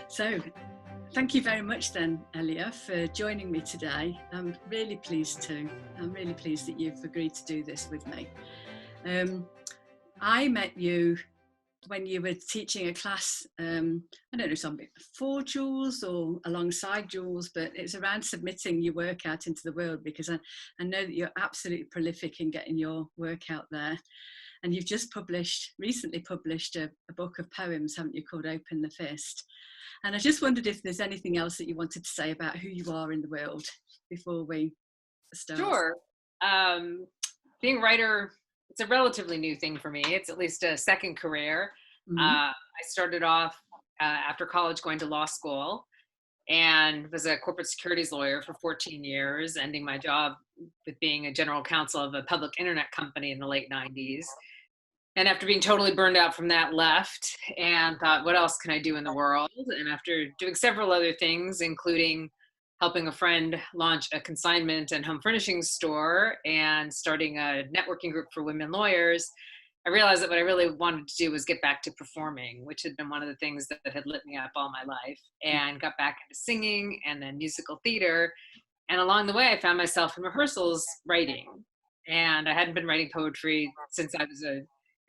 So, thank you very much then, Elya, for joining me today. I'm really pleased that you've agreed to do this with me. I met you when you were teaching a class, I don't know, something for Jules or alongside Jules, but it's around submitting your work out into the world, because I know that you're absolutely prolific in getting your work out there. And you've just recently published a book of poems, haven't you, called Open the Fist? And I just wondered if there's anything else that you wanted to say about who you are in the world before we start. Sure. Being a writer, it's a relatively new thing for me. It's at least a second career. Mm-hmm. I started off after college going to law school and was a corporate securities lawyer for 14 years, ending my job with being a general counsel of a public internet company in the late 90s. And after being totally burned out from that, left and thought, what else can I do in the world? And after doing several other things, including helping a friend launch a consignment and home furnishings store and starting a networking group for women lawyers, I realized that what I really wanted to do was get back to performing, which had been one of the things that had lit me up all my life, and got back into singing and then musical theater. And along the way, I found myself in rehearsals writing. And I hadn't been writing poetry since I was in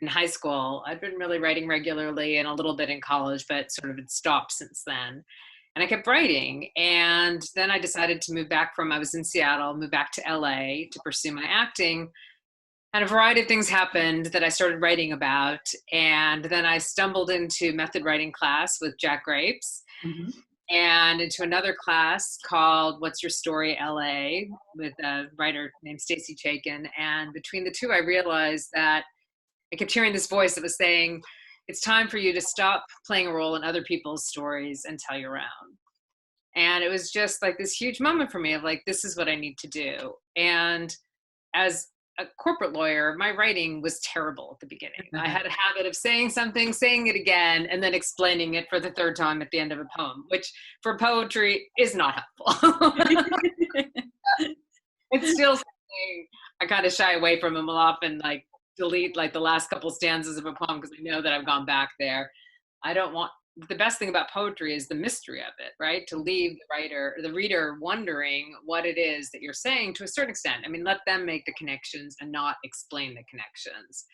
high school. I'd been really writing regularly and a little bit in college, but sort of had stopped since then. And I kept writing. And then I decided to move back I was in Seattle, move back to LA to pursue my acting. And a variety of things happened that I started writing about. And then I stumbled into method writing class with Jack Grapes, mm-hmm. and into another class called What's Your Story LA with a writer named Stacy Chaikin. And between the two, I realized that I kept hearing this voice that was saying, it's time for you to stop playing a role in other people's stories and tell your own. And it was just like this huge moment for me of like, this is what I need to do. And as a corporate lawyer, my writing was terrible at the beginning. I had a habit of saying something, saying it again, and then explaining it for the third time at the end of a poem, which for poetry is not helpful. It's still something I kind of shy away from, and will often like delete like the last couple stanzas of a poem because I know that I've gone back there. The best thing about poetry is the mystery of it, right? To leave the reader wondering what it is that you're saying to a certain extent. I mean, let them make the connections and not explain the connections.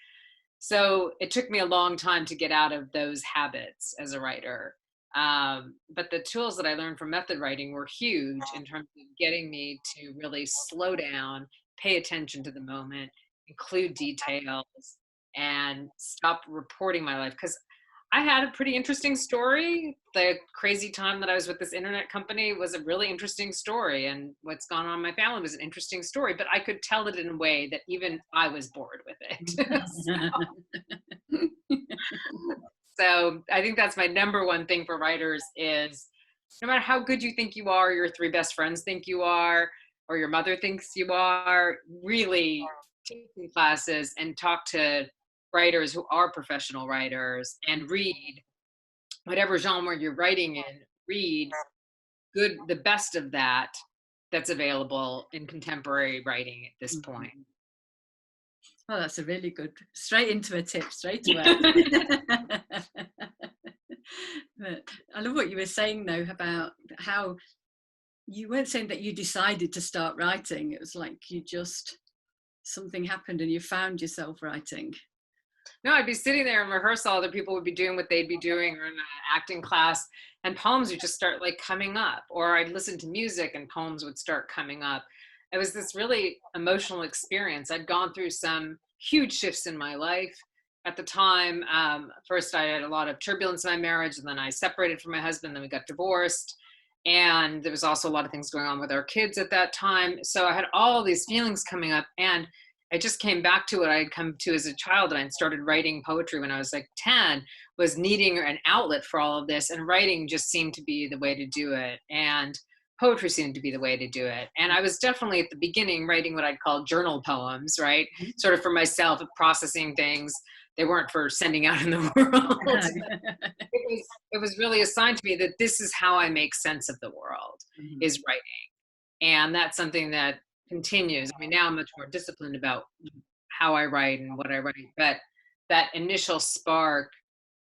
So it took me a long time to get out of those habits as a writer. But the tools that I learned from method writing were huge in terms of getting me to really slow down, pay attention to the moment, include details, and stop reporting my life. Because I had a pretty interesting story. The crazy time that I was with this internet company was a really interesting story, and what's gone on in my family was an interesting story, but I could tell it in a way that even I was bored with it. So I think that's my number one thing for writers is no matter how good you think you are, your three best friends think you are, or your mother thinks you are, really take some classes and talk to writers who are professional writers and read whatever genre you're writing in, read the best of that's available in contemporary writing at this point. Well, that's a really good, straight into a tip, straight away. But I love what you were saying though about how you weren't saying that you decided to start writing. It was like something happened and you found yourself writing. No, I'd be sitting there in rehearsal, other people would be doing what they'd be doing, or in an acting class, and poems would just start like coming up, or I'd listen to music and poems would start coming up. It was this really emotional experience. I'd gone through some huge shifts in my life. At the time, first I had a lot of turbulence in my marriage, and then I separated from my husband, then we got divorced. And there was also a lot of things going on with our kids at that time. So I had all these feelings coming up, and I just came back to what I had come to as a child, and I started writing poetry when I was like 10, was needing an outlet for all of this, and writing just seemed to be the way to do it. And poetry seemed to be the way to do it. And I was definitely at the beginning writing what I'd call journal poems, right? Mhm. Sort of for myself, processing things. They weren't for sending out in the world. It was really assigned to me that this is how I make sense of the world, Mhm. is writing. And that's something that continues. I mean, now I'm much more disciplined about how I write and what I write, but that initial spark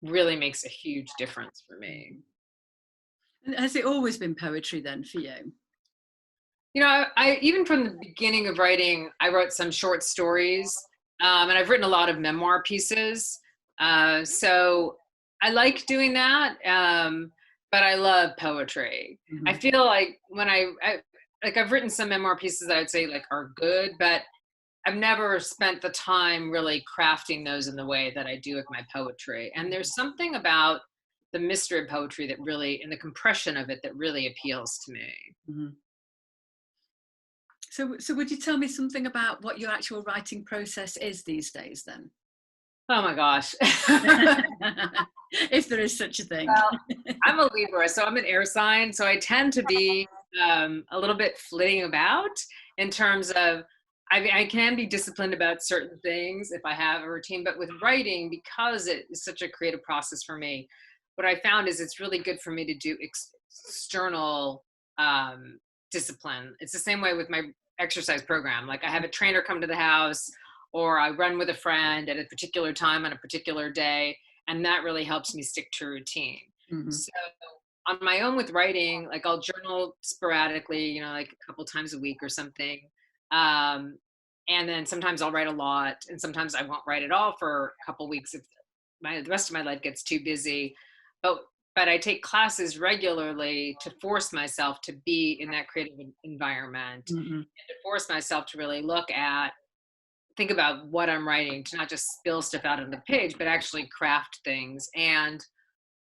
really makes a huge difference for me. And has it always been poetry then for you? You know, I even from the beginning of writing, I wrote some short stories, and I've written a lot of memoir pieces. So I like doing that, but I love poetry. I Mhm. feel like when like I've written some memoir pieces that I'd say like are good, but I've never spent the time really crafting those in the way that I do with my poetry. And there's something about the mystery of poetry that really, and the compression of it, that really appeals to me. Mhm. So would you tell me something about what your actual writing process is these days then? Oh my gosh. If there is such a thing. Well, I'm a Libra, so I'm an air sign. So I tend to be a little bit flitting about in terms of, I can be disciplined about certain things if I have a routine, but with writing, because it is such a creative process for me, what I found is it's really good for me to do external discipline. It's the same way with my exercise program. Like I have a trainer come to the house, or I run with a friend at a particular time on a particular day, and that really helps me stick to a routine. Mhm. So on my own with writing, like I'll journal sporadically, like a couple times a week or something. Um, and then sometimes I'll write a lot, and sometimes I won't write at all for a couple weeks if the rest of my life gets too busy. But but I take classes regularly to force myself to be in that creative environment, Mhm. and to force myself to really think about what I'm writing, to not just spill stuff out on the page, but actually craft things. And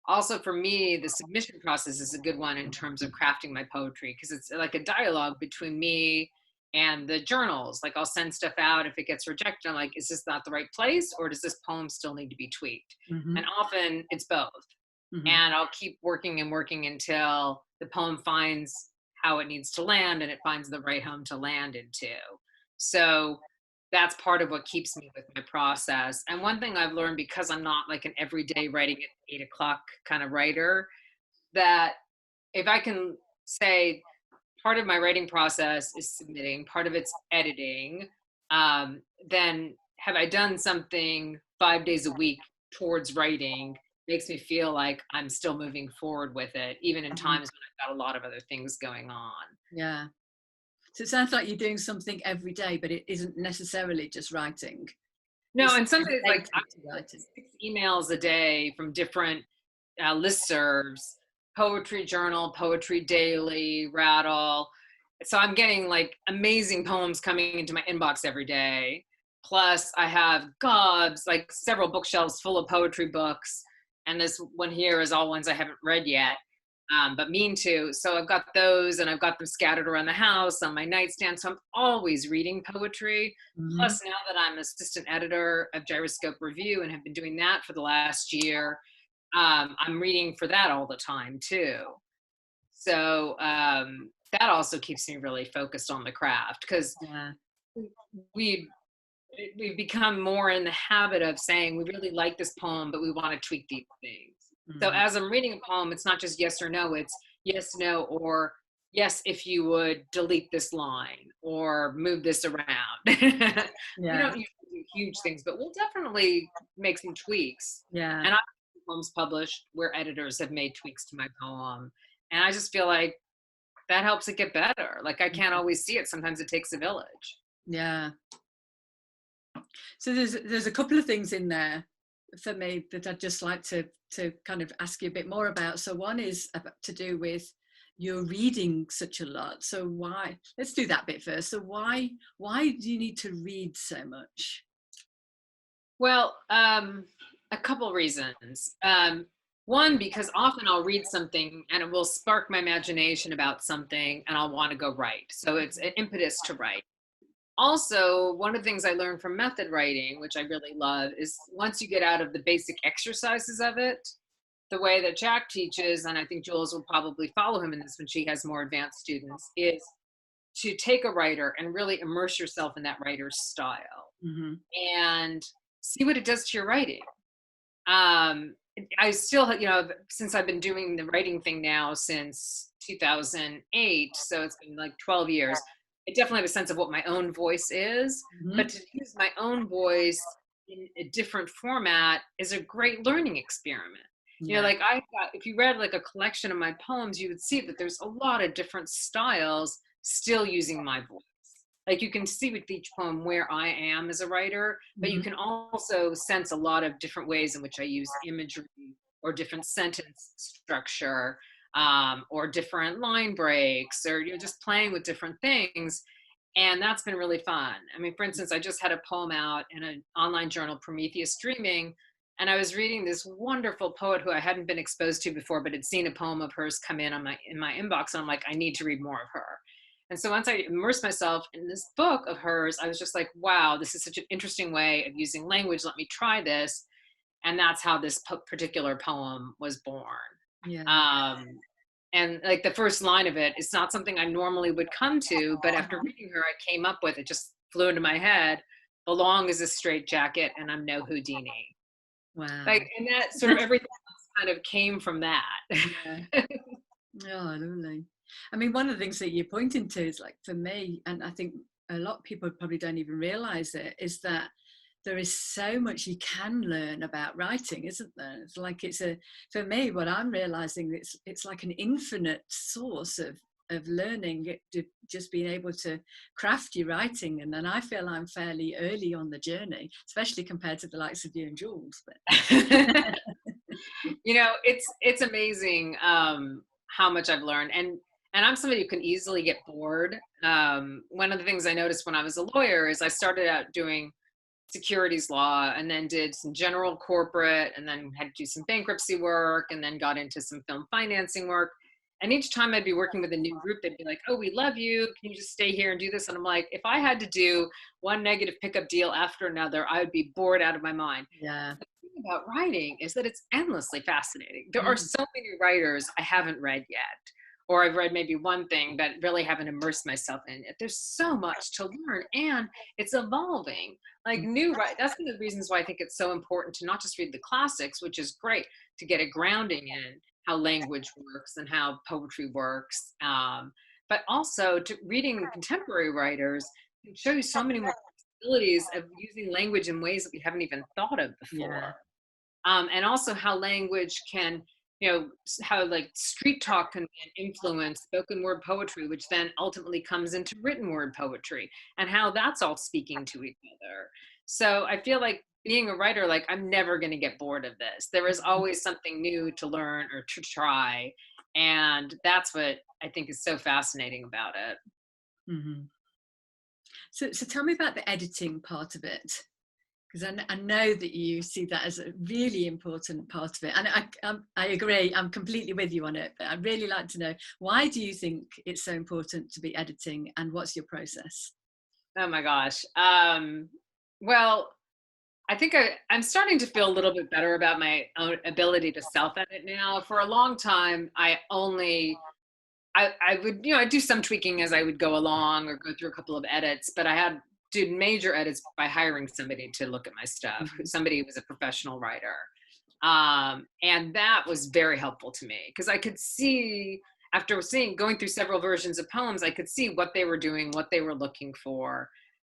also for me, the submission process is a good one in terms of crafting my poetry, because it's like a dialogue between me and the journals. Like I'll send stuff out. If it gets rejected, I'm like, is this not the right place, or does this poem still need to be tweaked? And Mhm. often it's both. Mhm. And I'll keep working and working until the poem finds how it needs to land, and it finds the right home to land into. So that's part of what keeps me with my process. And one thing I've learned, because I'm not like an everyday writing at 8 o'clock kind of writer, that if I can say part of my writing process is submitting, part of it's editing, then have I done something 5 days a week towards writing, makes me feel like I'm still moving forward with it, even in Mhm. times when I've got a lot of other things going on. Yeah. So it sounds like you're doing something every day, but it isn't necessarily just writing. No, It's and some days, like I related to get writing. 6 emails a day from different listservs, Poetry Journal, Poetry Daily, Rattle. So I'm getting like amazing poems coming into my inbox every day. Plus, I have gobs, like several bookshelves full of poetry books. And this one here is all ones I haven't read yet, but mean to. So I've got those, and I've got them scattered around the house on my nightstand. So I'm always reading poetry. Mhm. Plus, now that I'm assistant editor of Gyroscope Review and have been doing that for the last year, I'm reading for that all the time too. So that also keeps me really focused on the craft, because Yeah. we we've become more in the habit of saying we really like this poem, but we want to tweak these things. So Mhm. as I'm reading a poem, it's not just yes or no, it's yes, no, or yes, if you would delete this line or move this around. We Yeah. don't usually do huge things, but we'll definitely make some tweaks. Yeah. And I've had poems published where editors have made tweaks to my poem. And I just feel like that helps it get better. Like I can't Mhm. always see it. Sometimes it takes a village. Yeah. So there's a couple of things in there for me that I'd just like to kind of ask you a bit more about. So one is to do with you're reading such a lot. So why? Let's do that bit first. So why do you need to read so much? Well, a couple reasons. One, because often I'll read something and it will spark my imagination about something, and I'll want to go write. So it's an impetus to write. Also, one of the things I learned from method writing, which I really love, is once you get out of the basic exercises of it, the way that Jack teaches, and I think Jules will probably follow him in this when she has more advanced students, is to take a writer and really immerse yourself in that writer's style Hmm. and see what it does to your writing. um I still, since I've been doing the writing thing now since 2008, so it's been like 12 years, I definitely have a sense of what my own voice is, but Hmm. to use my own voice in a different format is a great learning experiment. Yeah. Like if you read like a collection of my poems, you would see that there's a lot of different styles still using my voice. Like you can see with each poem where I am as a writer, but you Hmm. can also sense a lot of different ways in which I use imagery or different sentence structure, or different line breaks, or just playing with different things. And that's been really fun. I mean, for instance, I just had a poem out in an online journal, Prometheus Dreaming, and I was reading this wonderful poet who I hadn't been exposed to before, but had seen a poem of hers come in my inbox, and I'm like, I need to read more of her. And so once I immersed myself in this book of hers, I was just like, wow, this is such an interesting way of using language. Let me try this. And that's how this particular poem was born. Yeah. Um, and like the first line of it is not something I normally would come to, but after Uh-huh. reading her, I came up with it, just flew into my head. Belong is a straitjacket, and I'm no Houdini. Wow. Like, and that sort of everything else kind of came from that. Yeah. Oh, lovely. I mean, one of the things that you're pointing to is like for me, and I think a lot of people probably don't even realize it, is that there is so much you can learn about writing, isn't there? It's like for me, what I'm realizing, it's like an infinite source of learning, just being able to craft your writing. And then I feel I'm fairly early on the journey, especially compared to the likes of you and Jules. But It's amazing, how much I've learned, and I'm somebody who can easily get bored. One of the things I noticed when I was a lawyer is I started out doing securities law, and then did some general corporate, and then had to do some bankruptcy work, and then got into some film financing work. And each time I'd be working with a new group, they'd be like, "Oh, we love you. Can you just stay here and do this?" And I'm like, if I had to do one negative pickup deal after another, I would be bored out of my mind. yeah. Thing about writing is that it's endlessly fascinating. There are Mm. so many writers I haven't read yet, or I've read maybe one thing but really haven't immersed myself in it. There's so much to learn, and it's evolving. Like that's one of the reasons why I think it's so important to not just read the classics, which is great to get a grounding in how language works and how poetry works, but also to reading contemporary writers can show you so many more possibilities of using language in ways that we haven't even thought of Yeah. before. And also how language can, how like street talk can influence spoken word poetry, which then ultimately comes into written word poetry, and how that's all speaking to each other. So I feel like being a writer, like I'm never going to get bored of this. There is always something new to learn or to try. And that's what I think is so fascinating about it. Mm-hmm. So tell me about the editing part of it, because I know that you see that as a really important part of it. And I agree, I'm completely with you on it, but I'd really like to know, why do you think it's so important to be editing, and what's your process? Oh my gosh. Well, I think I'm starting to feel a little bit better about my own ability to self edit now. For a long time, I would, I do some tweaking as I would go along or go through a couple of edits, but I had did major edits by hiring somebody to look at my stuff, Mhm. somebody who was a professional writer. And that was very helpful to me because I could see, after going through several versions of poems, I could see what they were doing, what they were looking for.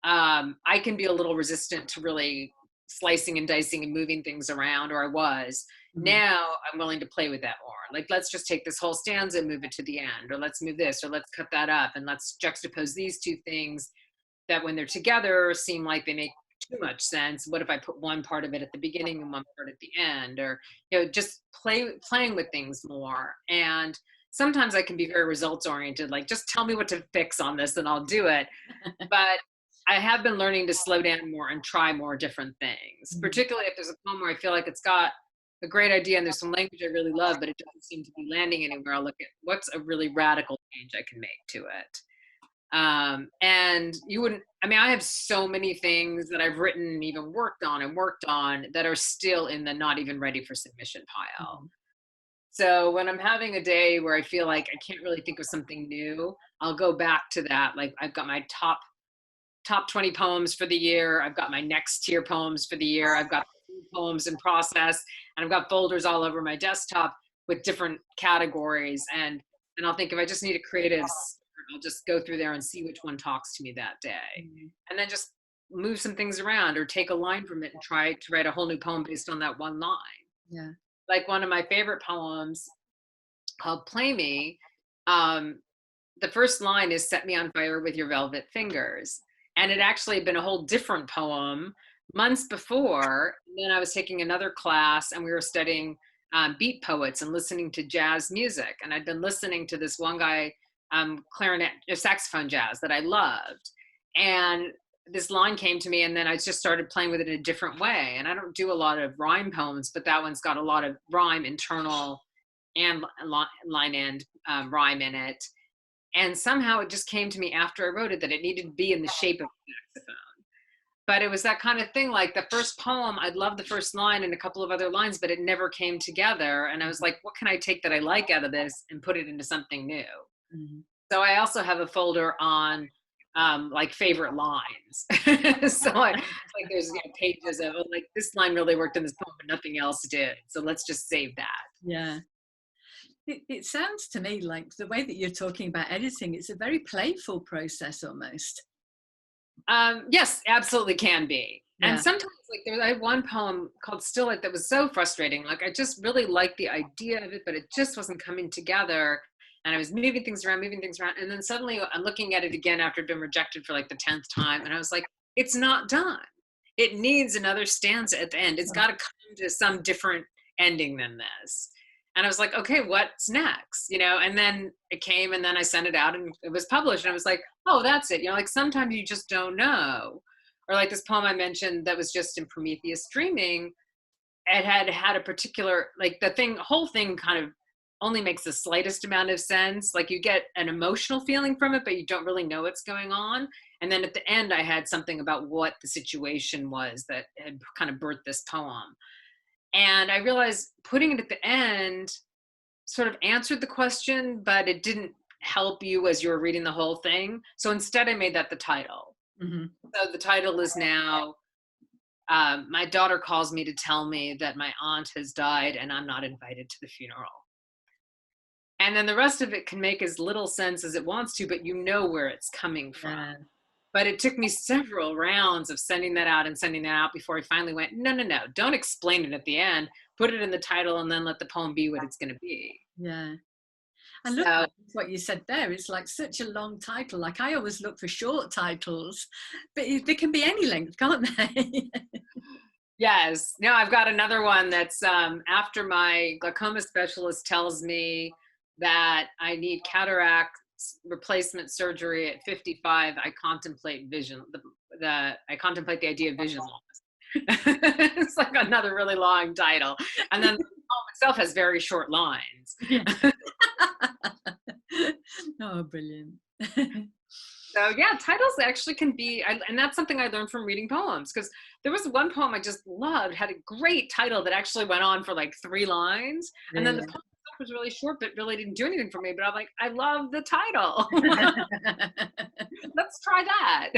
I can be a little resistant to really slicing and dicing and moving things around, or I was. Mhm. Now I'm willing to play with that more. Like, let's just take this whole stanza and move it to the end, or let's move this, or let's cut that up, and let's juxtapose these two things that when they're together seem like they make too much sense. What if I put one part of it at the beginning and one part at the end? Or, just playing with things more. And sometimes I can be very results oriented, like just tell me what to fix on this and I'll do it. But I have been learning to slow down more and try more different things, Mhm. particularly if there's a poem where I feel like it's got a great idea and there's some language I really love, but it doesn't seem to be landing anywhere. I'll look at what's a really radical change I can make to it. And you wouldn't, I mean, I have so many things that I've written and even worked on that are still in the not even ready for submission pile. Mhm. So when I'm having a day where I feel like I can't really think of something new, I'll go back to that. Like I've got my top 20 poems for the year. I've got my next tier poems for the year. I've got poems in process, and I've got folders all over my desktop with different categories. And I'll think if I just need a creative start, I'll just go through there and see which one talks to me that day. Mm. And then just move some things around or take a line from it and try to write a whole new poem based on that one line. Yeah. Like one of my favorite poems called Play Me. Um, the first line is set me on fire with your velvet fingers. And it actually had been a whole different poem months before. And then I was taking another class and we were studying beat poets and listening to jazz music. And I'd been listening to this one guy, clarinet, saxophone jazz that I loved. And this line came to me and then I just started playing with it in a different way. And I don't do a lot of rhyme poems, but that one's got a lot of rhyme, internal and line end rhyme in it. And somehow it just came to me after I wrote it that it needed to be in the shape of a saxophone. But it was that kind of thing, like the first poem, I'd love the first line and a couple of other lines, but it never came together. And I was like, what can I take that I like out of this and put it into something new? Mm-hmm. So I also have a folder on like favorite lines. So like there's pages of like this line really worked in this poem, but nothing else did. So let's just save that. Yeah. It sounds to me like the way that you're talking about editing, it's a very playful process almost. Yes, absolutely can be. Yeah. And sometimes like I had one poem called Still It that was so frustrating. Like I just really liked the idea of it, but it just wasn't coming together. And I was moving things around. And then suddenly I'm looking at it again after it'd been rejected for like the 10th time. And I was like, it's not done. It needs another stanza at the end. It's got to come to some different ending than this. And I was like, okay, what's next? And then it came and then I sent it out and it was published. And I was like, oh, that's it. Like sometimes you just don't know. Or like this poem I mentioned that was just in Prometheus Dreaming, it had a particular, like whole thing kind of only makes the slightest amount of sense. Like you get an emotional feeling from it, but you don't really know what's going on. And then at the end, I had something about what the situation was that had kind of birthed this poem. And I realized putting it at the end sort of answered the question, but it didn't help you as you were reading the whole thing. So instead, I made that the title. Mm-hmm. So the title is now, my daughter calls me to tell me that my aunt has died and I'm not invited to the funeral. And then the rest of it can make as little sense as it wants to, but you know where it's coming from. Yeah. But it took me several rounds of sending that out before I finally went, no, don't explain it at the end. Put it in the title and then let the poem be what it's going to be. Yeah. I love what you said there. It's like such a long title. Like I always look for short titles, but they can be any length, can't they? Yes. No, I've got another one that's after my glaucoma specialist tells me that I need cataract replacement surgery at 55. I contemplate I contemplate the idea of vision loss. It's like another really long title. And then the poem itself has very short lines. Yeah. Oh, brilliant. So yeah, titles actually can be, and that's something I learned from reading poems, because there was one poem I just loved, had a great title that actually went on for like 3 lines. And then the poem itself was really short, but really didn't do anything for me. But I'm like, I love the title. Let's try that.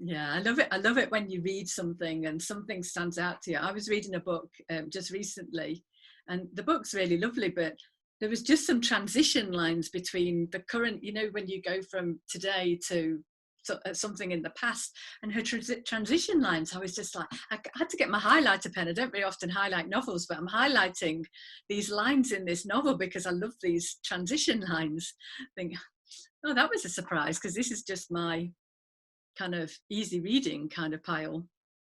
Yeah, I love it. I love it when you read something and something stands out to you. I was reading a book just recently, and the book's really lovely, but there was just some transition lines between the current, when you go from today to something in the past, and her transition lines, I was just like, I had to get my highlighter pen. I don't very often highlight novels, but I'm highlighting these lines in this novel because I love these transition lines. I think, oh, that was a surprise, because this is just my kind of easy reading kind of pile.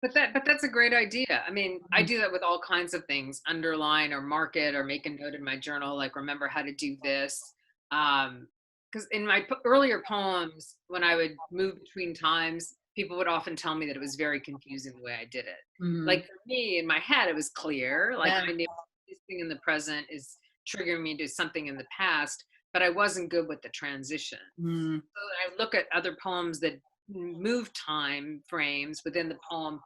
But that's a great idea. I mean, I do that with all kinds of things, underline or mark it or make a note in my journal, like remember how to do this. Because in my earlier poems, when I would move between times, people would often tell me that it was very confusing the way I did it. Mm. Like for me, in my head, it was clear. Like I knew this thing in the present is triggering me to something in the past, but I wasn't good with the transition. Mm. So I look at other poems that move time frames within the poem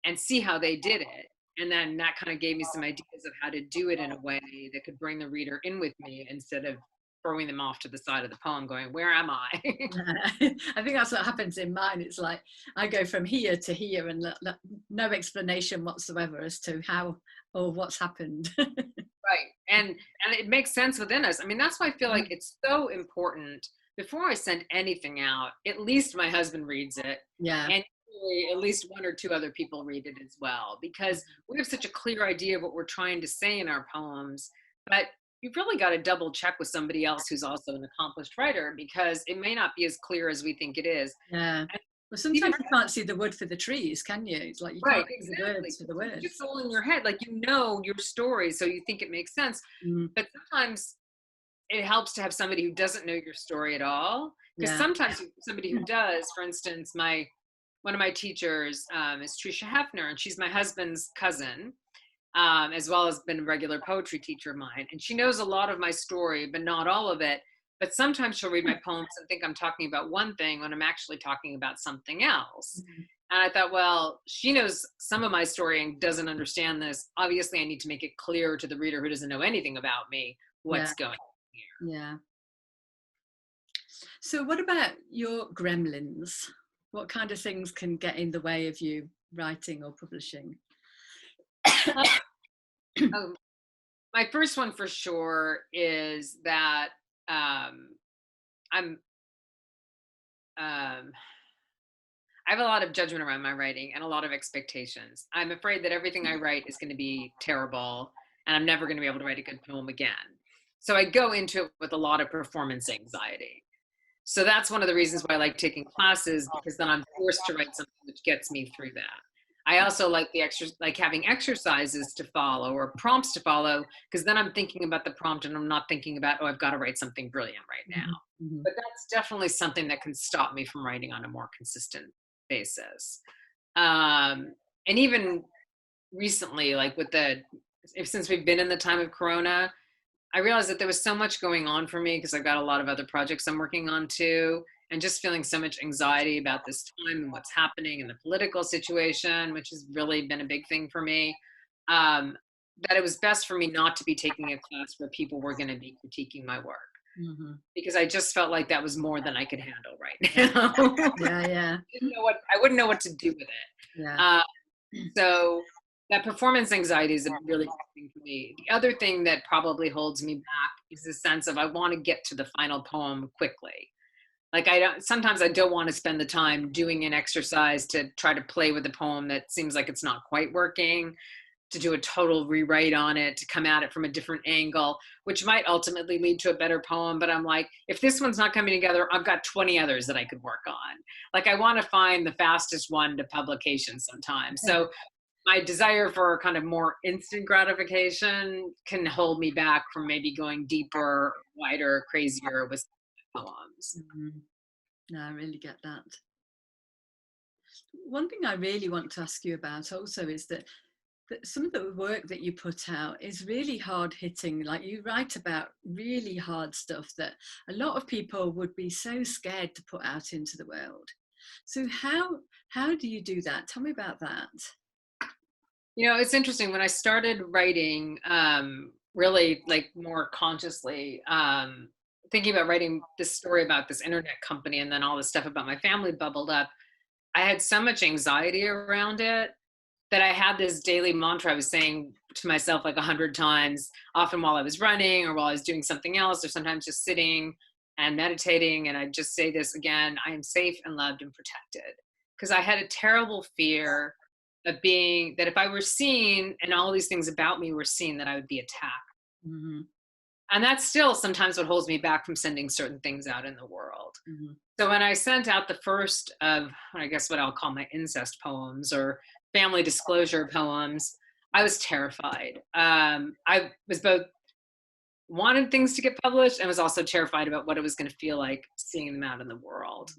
and see how they did it. And then that kind of gave me some ideas of how to do it in a way that could bring the reader in with me instead of throwing them off to the side of the poem going, where am I? I think that's what happens in mine. It's like I go from here to here and no explanation whatsoever as to how or what's happened. Right. And it makes sense within us. I mean, that's why I feel like it's so important before I send anything out, at least my husband reads it. Yeah. And usually at least one or two other people read it as well, because we have such a clear idea of what we're trying to say in our poems. But you've really got to double check with somebody else who's also an accomplished writer, because it may not be as clear as we think it is. Yeah. And Well, sometimes you can't see the wood for the trees, can you? It's like you right, can't see the exactly. words for the It's words. just all in your head. Like, you know your story, so you think it makes sense. Mm, But sometimes it helps to have somebody who doesn't know your story at all, because yeah. sometimes somebody who does, for instance, one of my teachers is Tricia Hefner, and she's my husband's cousin, as well as been a regular poetry teacher of mine, and she knows a lot of my story but not all of it. But sometimes she'll read my poems and think I'm talking about one thing when I'm actually talking about something else. Mm, And I thought, well, she knows some of my story and doesn't understand this. Obviously I need to make it clear to the reader who doesn't know anything about me yeah. what's going on here. Yeah. So what about your gremlins? What kind of things can get in the way of you writing or publishing? Um, my first one for sure is that I'm um, I have a lot of judgment around my writing and a lot of expectations. I'm afraid that everything I write is going to be terrible and I'm never going to be able to write a good poem again. So I go into it with a lot of performance anxiety. So that's one of the reasons why I like taking classes, because then I'm forced to write something which gets me through that. I also like like having exercises to follow or prompts to follow, because then I'm thinking about the prompt and I'm not thinking about, oh, I've got to write something brilliant right now. Mhm, mhm. But that's definitely something that can stop me from writing on a more consistent basis. Um, and even recently, like since we've been in the time of Corona, I realized that there was so much going on for me because I've got a lot of other projects I'm working on too, and just feeling so much anxiety about this time and what's happening in the political situation, which has really been a big thing for me. Um, that it was best for me not to be taking a class where people were going to be critiquing my work, Mhm. because I just felt like that was more than I could handle right Yeah, now. yeah, yeah, I wouldn't know what to do with it. yeah. So that performance anxiety is a really big thing for me. The other thing that probably holds me back is the sense of I want to get to the final poem quickly. Like, sometimes I don't want to spend the time doing an exercise to try to play with the poem that seems like it's not quite working, to do a total rewrite on it, to come at it from a different angle, which might ultimately lead to a better poem. But I'm like, if this one's not coming together, I've got 20 others that I could work on. Like, I want to find the fastest one to publication sometimes. So my desire for kind of more instant gratification can hold me back from maybe going deeper, wider, crazier with poems. Mhm. No, I really get that. One thing I really want to ask you about also is that some of the work that you put out is really hard hitting. Like, you write about really hard stuff that a lot of people would be so scared to put out into the world. So how do you do that? Tell me about that. You know, it's interesting. When I started writing, really like more consciously, thinking about writing this story about this internet company, and then all this stuff about my family bubbled up, I had so much anxiety around it that I had this daily mantra I was saying to myself like 100 times, often while I was running or while I was doing something else, or sometimes just sitting and meditating. And I'd just say this again: I am safe and loved and protected. Because I had a terrible fear of being, that if I were seen and all these things about me were seen, that I would be attacked. Hmm. And that's still sometimes what holds me back from sending certain things out in the world. Hmm. So when I sent out the first of, I guess what I'll call my incest poems or family disclosure poems, I was terrified. I was both wanted things to get published and was also terrified about what it was going to feel like seeing them out in the world.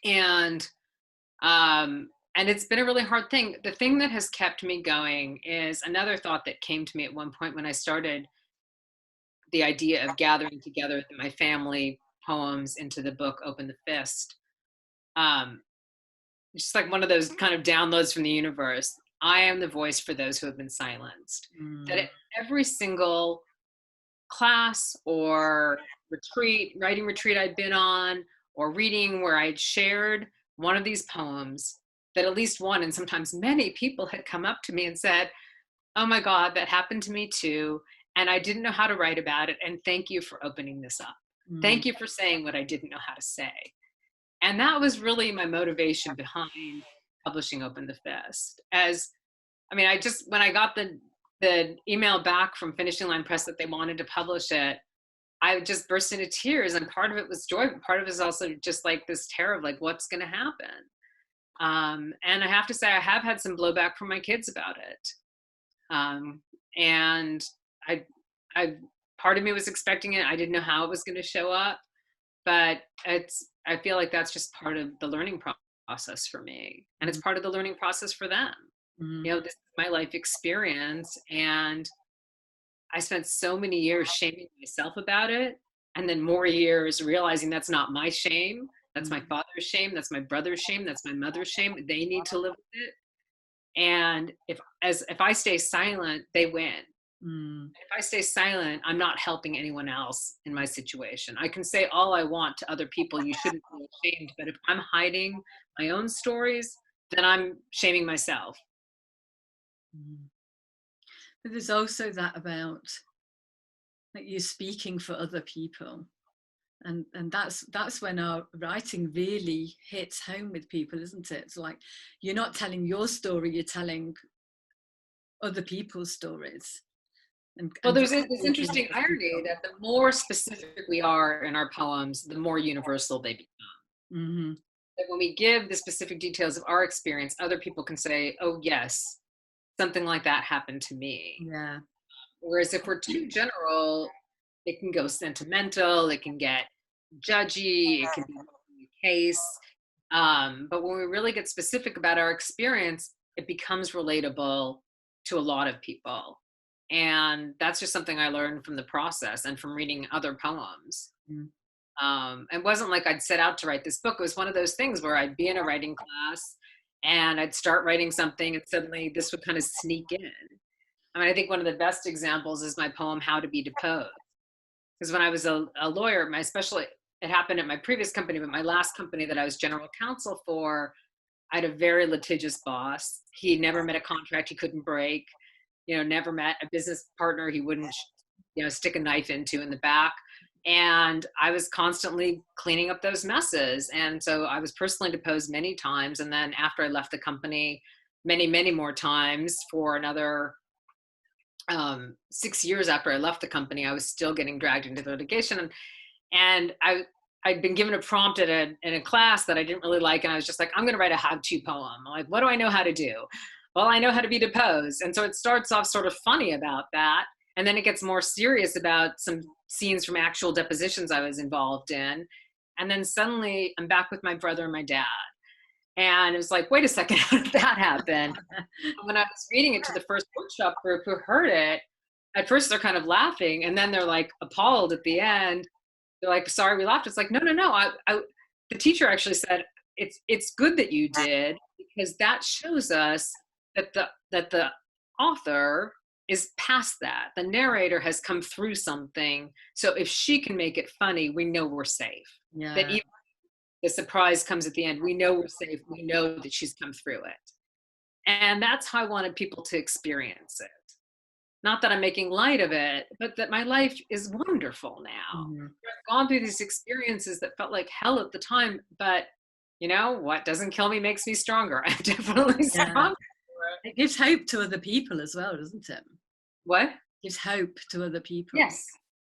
And and it's been a really hard thing. The thing that has kept me going is another thought that came to me at one point when I started the idea of gathering together my family poems into the book Open the Fist. Um, just like one of those kind of downloads from the universe. I am the voice for those who have been silenced. That Mm. at every single class or retreat, writing retreat I'd been on, or reading where I'd shared one of these poems, that at least one, and sometimes many people had come up to me and said, "Oh my God, that happened to me too. And I didn't know how to write about it. And thank you for opening this up. Mm. Thank you for saying what I didn't know how to say." And that was really my motivation behind publishing Open the Fist. I just, when I got the email back from Finishing Line Press that they wanted to publish it, I just burst into tears. And part of it was joy, but part of it is also just like this terror of like, what's going to happen? And I have to say, I have had some blowback from my kids about it. And I, I, part of me was expecting it. I didn't know how it was going to show up, but I feel like that's just part of the learning process for me. And it's part of the learning process for them. Mm. You know, this is my life experience. And I spent so many years shaming myself about it. And then more years realizing that's not my shame. That's my father's shame. That's my brother's shame. That's my mother's shame. They need to live with it. And if I stay silent, they win. Mm. If I stay silent, I'm not helping anyone else in my situation. I can say all I want to other people, you shouldn't be ashamed. But if I'm hiding my own stories, then I'm shaming myself. Mm. But there's also that about like you're speaking for other people. And that's when our writing really hits home with people, isn't it? It's like you're not telling your story, you're telling other people's stories. Well, And there's this resonating interesting with irony people. that the more specific we are in our poems, the more universal they become. Mm-hmm. That when we give the specific details of our experience, other people can say, "Oh, yes, something like that happened to me." Yeah. Whereas if we're too general, it can go sentimental, it can get judgy, it can be a case. But when we really get specific about our experience, it becomes relatable to a lot of people. And that's just something I learned from the process and from reading other poems. Mm. It wasn't like I'd set out to write this book. It was one of those things where I'd be in a writing class and I'd start writing something and suddenly this would kind of sneak in. I think one of the best examples is my poem, How to Be Deposed. Because when I was a lawyer, it happened at my previous company, but my last company that I was general counsel for, I had a very litigious boss. He never met a contract he couldn't break, never met a business partner he wouldn't, stick a knife into in the back. And I was constantly cleaning up those messes. And so I was personally deposed many times. And then after I left the company, many, many more times for another 6 years after I left the company, I was still getting dragged into the litigation. And I'd been given a prompt in a class that I didn't really like. And I was just like, I'm going to write a how-to poem. I'm like, what do I know how to do? Well, I know how to be deposed. And so it starts off sort of funny about that. And then it gets more serious about some scenes from actual depositions I was involved in. And then suddenly I'm back with my brother and my dad. And it was like, wait a second, how did that happen? When I was reading it to the first workshop group who heard it, at first they're kind of laughing, and then they're like appalled at the end. They're like, sorry, we laughed. It's like, no. The teacher actually said, it's good that you did, because that shows us that the author is past that. The narrator has come through something. So if she can make it funny, we know we're safe. Yeah. That even the surprise comes at the end, we know we're safe. We know that she's come through it. And that's how I wanted people to experience it. Not that I'm making light of it, but that my life is wonderful now. Mm-hmm. I've gone through these experiences that felt like hell at the time, but what doesn't kill me makes me stronger. I'm definitely stronger. It gives hope to other people as well, doesn't it? What? It gives hope to other people.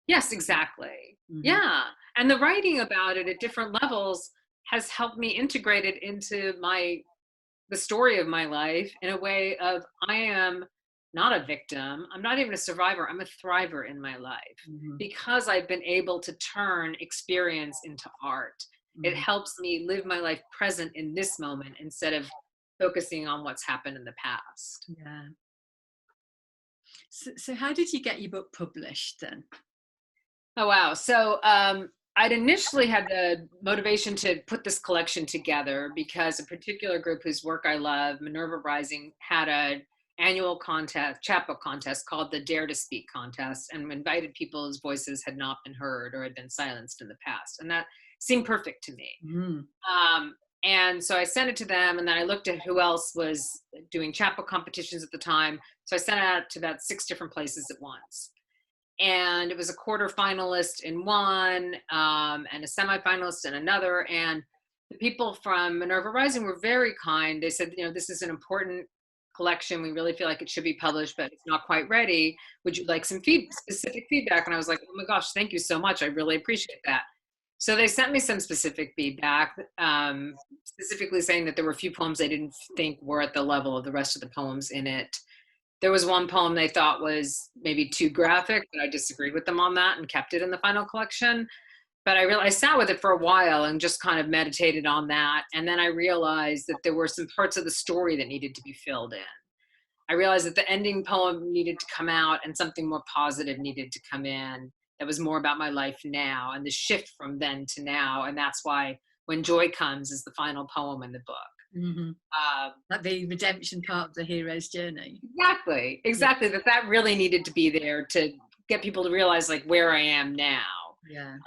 Yes, exactly. Mm-hmm. Yeah. And the writing about it at different levels has helped me integrate it into the story of my life in a way of, I am not a victim. I'm not even a survivor. I'm a thriver in my life, because I've been able to turn experience into art. It helps me live my life present in this moment instead of focusing on what's happened in the past. Yeah. So how did you get your book published then? Oh, wow. So I'd initially had the motivation to put this collection together because a particular group whose work I love, Minerva Rising, had a annual contest, chapbook contest called the Dare to Speak contest, and invited people whose voices had not been heard or had been silenced in the past. And that seemed perfect to me. Mm. And so I sent it to them, and then I looked at who else was doing chapbook competitions at the time. So I sent it out to about 6 different places at once. And it was a quarter finalist in one, and a semifinalist in another. And the people from Minerva Rising were very kind. They said, this is an important collection. We really feel like it should be published, but it's not quite ready. Would you like some specific feedback? And I was like, oh my gosh, thank you so much. I really appreciate that. So they sent me some specific feedback, specifically saying that there were a few poems they didn't think were at the level of the rest of the poems in it. There was one poem they thought was maybe too graphic, but I disagreed with them on that and kept it in the final collection. But I sat with it for a while and just kind of meditated on that. And then I realized that there were some parts of the story that needed to be filled in. I realized that the ending poem needed to come out and something more positive needed to come in that was more about my life now and the shift from then to now. And that's why When Joy Comes is the final poem in the book. Mm-hmm. Like the redemption part of the hero's journey. Exactly. Yeah. That really needed to be there to get people to realize like where I am now. Yeah.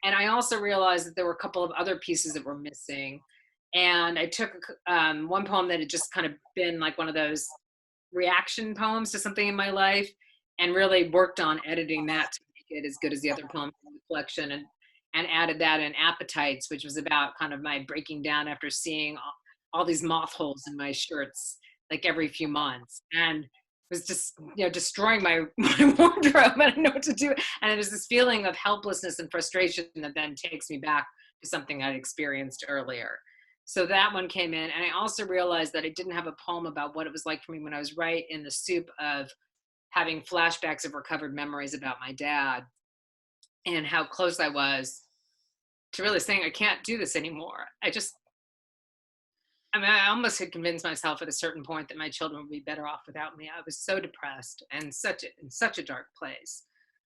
And I also realized that there were a couple of other pieces that were missing. And I took one poem that had just kind of been like one of those reaction poems to something in my life and really worked on editing that to make it as good as the other poems in the collection, and added that in Appetites, which was about kind of my breaking down after seeing all these moth holes in my shirts like every few months, and was just destroying my wardrobe. I didn't know what to do, and it was this feeling of helplessness and frustration that then takes me back to something I'd experienced earlier. So that one came in, and I also realized that I didn't have a poem about what it was like for me when I was right in the soup of having flashbacks of recovered memories about my dad and how close I was to really saying I can't do this anymore. I almost had convinced myself at a certain point that my children would be better off without me. I was so depressed and in such a dark place.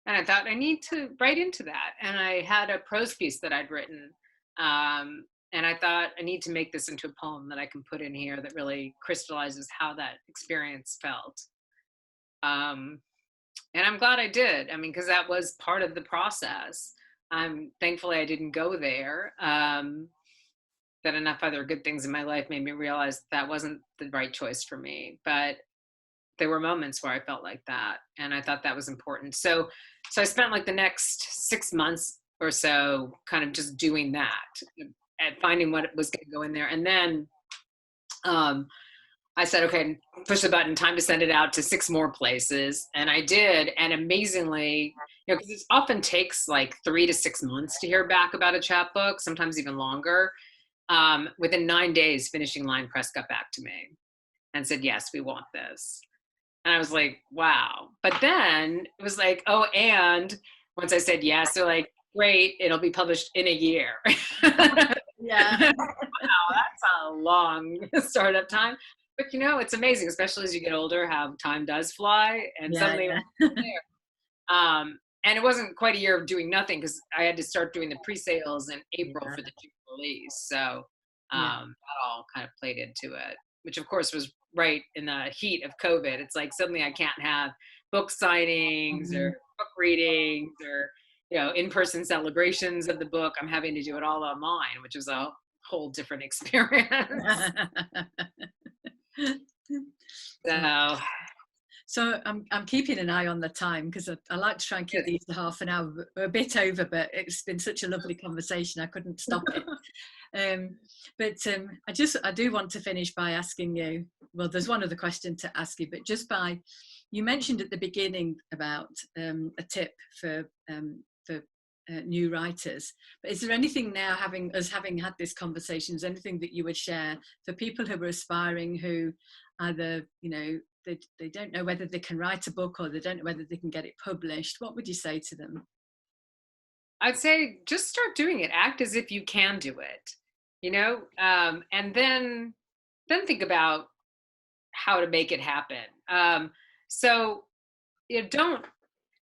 And I thought I need to write into that. And I had a prose piece that I'd written. And I thought I need to make this into a poem that I can put in here that really crystallizes how that experience felt. And I'm glad I did. I mean, because that was part of the process. Thankfully I didn't go there. That enough other good things in my life made me realize that wasn't the right choice for me. But there were moments where I felt like that, and I thought that was important. So I spent like the next 6 months or so kind of just doing that and finding what was going to go in there. And then I said, okay, push the button, time to send it out to 6 more places. And I did. And amazingly, because it often takes like 3 to 6 months to hear back about a chapbook, sometimes even longer. Within 9 days, Finishing Line Press got back to me and said, yes, we want this. And I was like, wow. But then it was like, oh, and once I said yes, they're like, great, it'll be published in a year. Yeah. Wow, that's a long startup time. But it's amazing, especially as you get older, how time does fly. And suddenly there. And it wasn't quite a year of doing nothing because I had to start doing the pre-sales in April for the June release. So that all kind of played into it, which of course was right in the heat of COVID. It's like suddenly I can't have book signings or book readings or in-person celebrations of the book. I'm having to do it all online, which is a whole different experience. So I'm keeping an eye on the time because I like to try and keep these to half an hour. We're a bit over, but it's been such a lovely conversation. I couldn't stop it. I do want to finish by asking you, well, there's one other question to ask you, but you mentioned at the beginning about a tip for new writers, but is there anything now, having had this conversation, is anything that you would share for people who are aspiring, who either they don't know whether they can write a book or they don't know whether they can get it published? What would you say to them? I'd say just start doing it. Act as if you can do it, and then think about how to make it happen. So don't.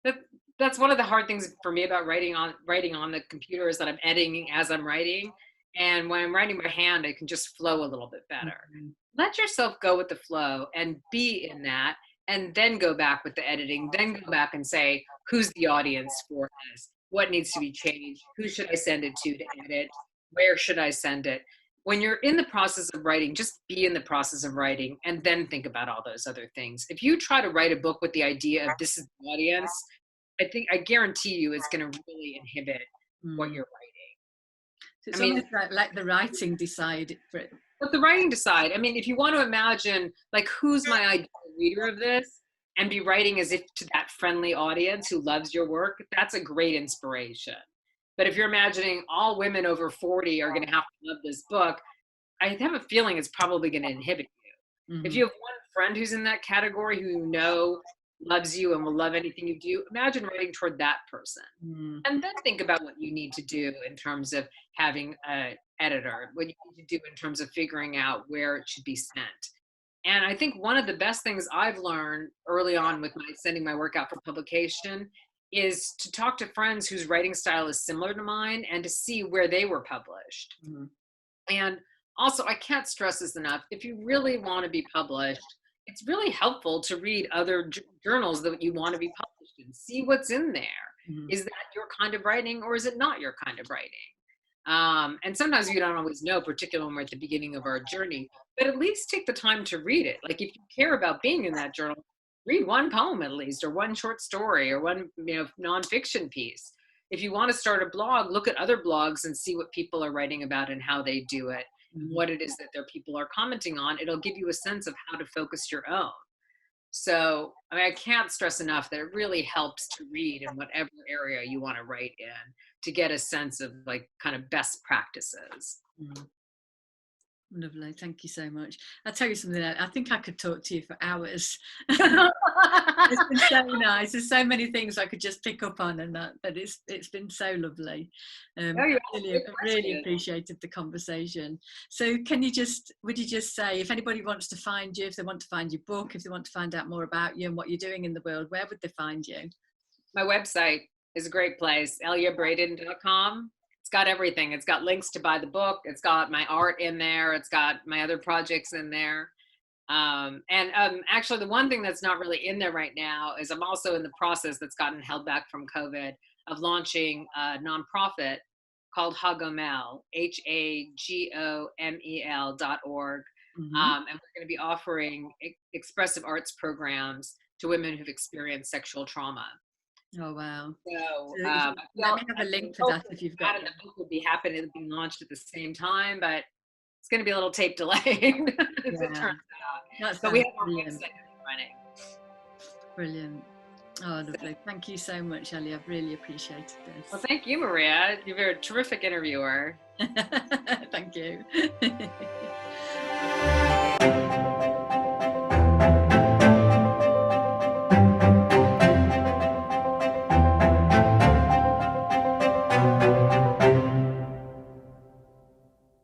The that's one of the hard things for me about writing on the computer is that I'm editing as I'm writing. And when I'm writing by hand, it can just flow a little bit better. Mm-hmm. Let yourself go with the flow and be in that, and then go back with the editing, then go back and say, who's the audience for this? What needs to be changed? Who should I send it to edit? Where should I send it? When you're in the process of writing, just be in the process of writing and then think about all those other things. If you try to write a book with the idea of this is the audience, I guarantee you it's going to really inhibit what you're writing. So it's almost like the writing decide for it. Let the writing decide. I mean, if you want to imagine, like, who's my ideal reader of this, and be writing as if to that friendly audience who loves your work, that's a great inspiration. But if you're imagining all women over 40 are going to have to love this book, I have a feeling it's probably going to inhibit you. Mm-hmm. If you have one friend who's in that category who you know loves you and will love anything you do, imagine writing toward that person. Mm-hmm. And then think about what you need to do in terms of having an editor, what you need to do in terms of figuring out where it should be sent. And I think one of the best things I've learned early on with sending my work out for publication is to talk to friends whose writing style is similar to mine and to see where they were published. Mm-hmm. And also, I can't stress this enough, if you really want to be published, it's really helpful to read other journals that you want to be published in. See what's in there. Mm-hmm. Is that your kind of writing, or is it not your kind of writing? And sometimes we don't always know, particularly when we're at the beginning of our journey, but at least take the time to read it. Like, if you care about being in that journal, read one poem at least, or one short story, or one nonfiction piece. If you want to start a blog, look at other blogs and see what people are writing about and how they do it, Mm-hmm. what it is that their people are commenting on. It'll give you a sense of how to focus your own. So, I mean, I can't stress enough that it really helps to read in whatever area you want to write in to get a sense of, like, kind of best practices. Mm-hmm. Lovely, thank you so much. I'll tell you something, I think I could talk to you for hours. It's been so nice. There's so many things I could just pick up on, and that, but it's been so lovely. I really appreciated the conversation. So would you just say, if anybody wants to find you, if they want to find your book, if they want to find out more about you and what you're doing in the world, where would they find you? My website is a great place, elyabraden.com. It's got everything. It's got links to buy the book. It's got my art in there. It's got my other projects in there. Actually, the one thing that's not really in there right now is I'm also in the process, that's gotten held back from COVID, of launching a nonprofit called Hagomel, HAGOMEL.org. Mm-hmm. And we're going to be offering expressive arts programs to women who've experienced sexual trauma. Oh, wow. So let me have a link for that if you've got it. The book would be happy to be launched at the same time, but it's going to be a little tape delayed, as it turns out. But we have our website running. Brilliant. Oh, lovely. Thank you so much, Elya. I've really appreciated this. Well, thank you, Maria. You're a terrific interviewer. Thank you.